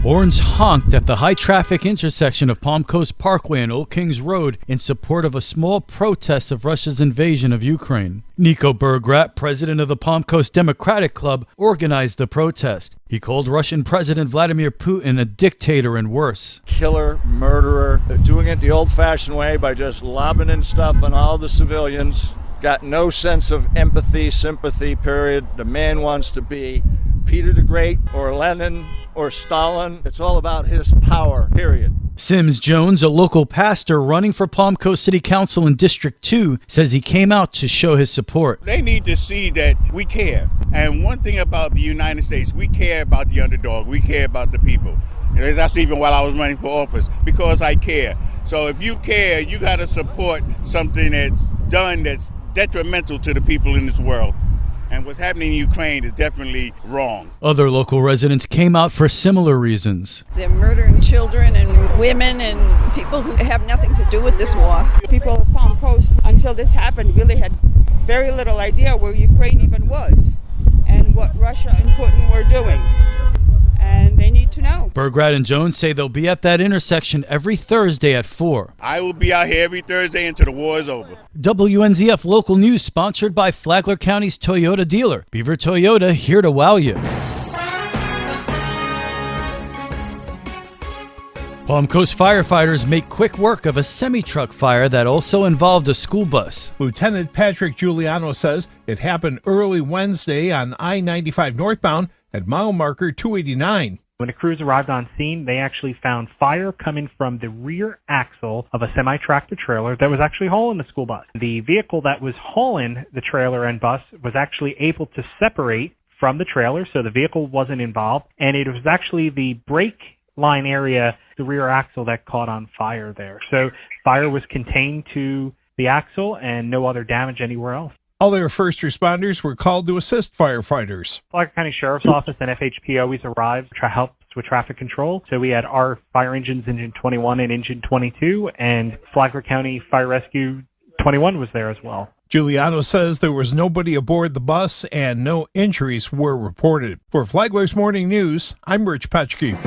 Horns honked at the high-traffic intersection of Palm Coast Parkway and Old Kings Road in support of a small protest of Russia's invasion of Ukraine. Nico Bergrat, president of the Palm Coast Democratic Club, organized the protest. He called Russian President Vladimir Putin a dictator and worse. Killer, murderer, doing it the old-fashioned way by just lobbing stuff on all the civilians. Got no sense of empathy, sympathy, period. The man wants to be Peter the Great or Lenin or Stalin. It's all about his power, period. Sims Jones, a local pastor running for Palm Coast City Council in District 2, says he came out to show his support. They need to see that we care. And one thing about the United States, we care about the underdog. We care about the people. And that's even while I was running for office, because I care. So if you care, you got to support something that's done that's detrimental to the people in this world. And what's happening in Ukraine is definitely wrong. Other local residents came out for similar reasons. They're murdering children and women and people who have nothing to do with this war. People of Palm Coast, until this happened, really had very little idea where Ukraine even was and what Russia and Putin were doing. And they need to know. Bergrat and Jones say they'll be at that intersection every Thursday at 4. I will be out here every Thursday until the war is over. WNZF Local News sponsored by Flagler County's Toyota dealer. Beaver Toyota, here to wow you. Palm Coast firefighters make quick work of a semi-truck fire that also involved a school bus. Lieutenant Patrick Giuliano says it happened early Wednesday on I-95 northbound at mile marker 289. When the crews arrived on scene, they actually found fire coming from the rear axle of a semi-tractor trailer that was actually hauling the school bus. The vehicle that was hauling the trailer and bus was actually able to separate from the trailer, so the vehicle wasn't involved, and it was actually the brake line area, the rear axle, that caught on fire there. So fire was contained to the axle and no other damage anywhere else. Other first responders were called to assist firefighters. Flagler County Sheriff's Office and FHP always arrived to help with traffic control. So we had our fire engines, Engine 21 and Engine 22, and Flagler County Fire Rescue 21 was there as well. Giuliano says there was nobody aboard the bus and no injuries were reported. For Flagler's Morning News, I'm Rich Petchke.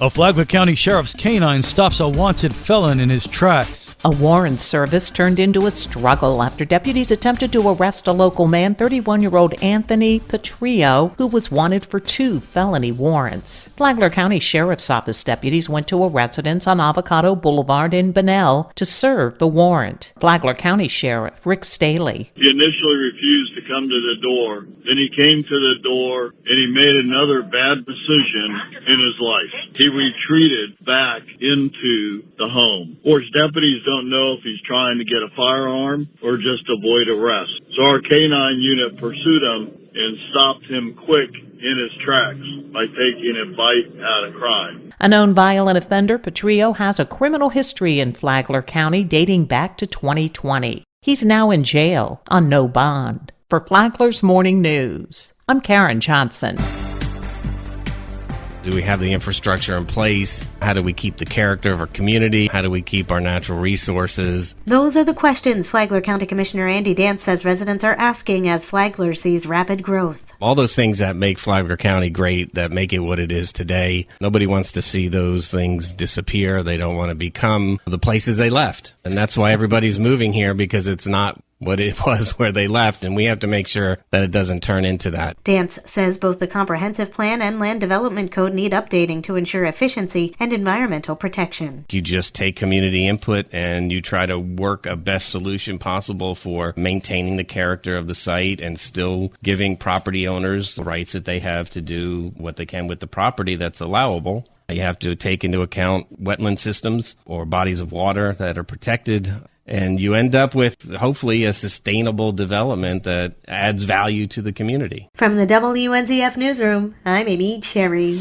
A Flagler County Sheriff's canine stops a wanted felon in his tracks. A warrant service turned into a struggle after deputies attempted to arrest a local man, 31-year-old Anthony Petrillo, who was wanted for 2 felony warrants. Flagler County Sheriff's Office deputies went to a residence on Avocado Boulevard in Bunnell to serve the warrant. Flagler County Sheriff Rick Staley. He initially refused to come to the door. Then he came to the door and he made another bad decision in his life. He retreated back into the home. Of course, deputies don't know if he's trying to get a firearm or just avoid arrest. So our K-9 unit pursued him and stopped him quick in his tracks by taking a bite out of crime. A known violent offender, Petrillo has a criminal history in Flagler County dating back to 2020. He's now in jail on no bond. For Flagler's Morning News, I'm Karen Johnson. Do we have the infrastructure in place? How do we keep the character of our community? How do we keep our natural resources? Those are the questions Flagler County Commissioner Andy Dance says residents are asking as Flagler sees rapid growth. All those things that make Flagler County great, that make it what it is today, nobody wants to see those things disappear. They don't want to become the places they left. And that's why everybody's moving here, because it's not what it was where they left, and we have to make sure that it doesn't turn into that. Dance says both the comprehensive plan and land development code need updating to ensure efficiency and environmental protection. You just take community input and you try to work a best solution possible for maintaining the character of the site and still giving property owners the rights that they have to do what they can with the property that's allowable. You have to take into account wetland systems or bodies of water that are protected. And you end up with, hopefully, a sustainable development that adds value to the community. From the WNZF Newsroom, I'm Amy Cherry.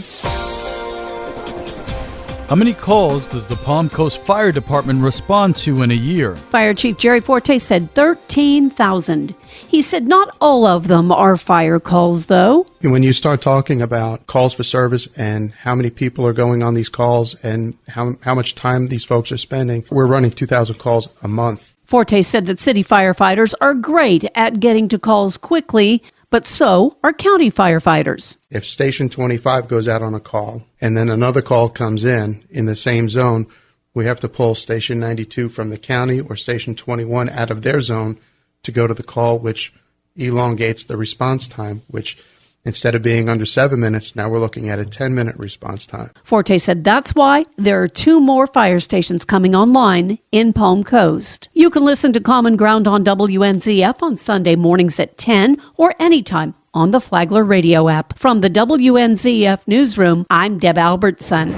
How many calls does the Palm Coast Fire Department respond to in a year? Fire Chief Jerry Forte said 13,000. He said not all of them are fire calls, though. And when you start talking about calls for service and how many people are going on these calls and how much time these folks are spending, we're running 2,000 calls a month. Forte said that city firefighters are great at getting to calls quickly, but so are county firefighters. If Station 25 goes out on a call and then another call comes in the same zone, we have to pull Station 92 from the county or Station 21 out of their zone to go to the call, which elongates the response time, which instead of being under 7 minutes, now we're looking at a 10-minute response time. Forte said that's why there are 2 more fire stations coming online in Palm Coast. You can listen to Common Ground on WNZF on Sunday mornings at 10 or anytime on the Flagler radio app. From the WNZF newsroom, I'm Deb Albertson.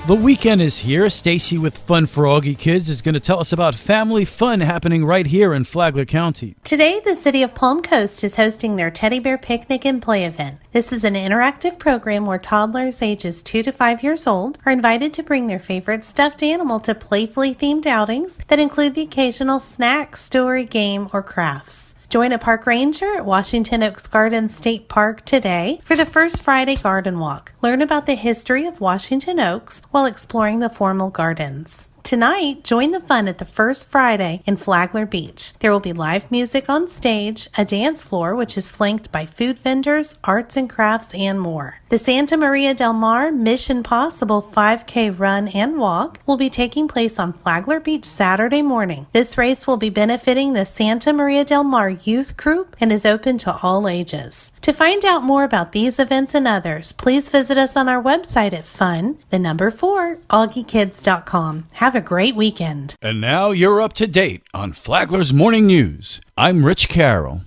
The weekend is here. Stacy with Fun for Augie Kids is going to tell us about family fun happening right here in Flagler County. Today, the city of Palm Coast is hosting their Teddy Bear Picnic and Play event. This is an interactive program where toddlers ages 2 to 5 years old are invited to bring their favorite stuffed animal to playfully themed outings that include the occasional snack, story, game, or crafts. Join a park ranger at Washington Oaks Gardens State Park today for the first Friday garden walk. Learn about the history of Washington Oaks while exploring the formal gardens. Tonight, join the fun at the First Friday in Flagler Beach. There will be live music on stage, a dance floor which is flanked by food vendors, arts and crafts, and more. The Santa Maria del Mar Mission Possible 5K run and walk will be taking place on Flagler Beach Saturday morning. This race will be benefiting the Santa Maria del Mar Youth Group and is open to all ages. To find out more about these events and others, please visit us on our website at fun4augiekids.com. Have a great weekend. And now you're up to date on Flagler's Morning News. I'm Rich Carroll.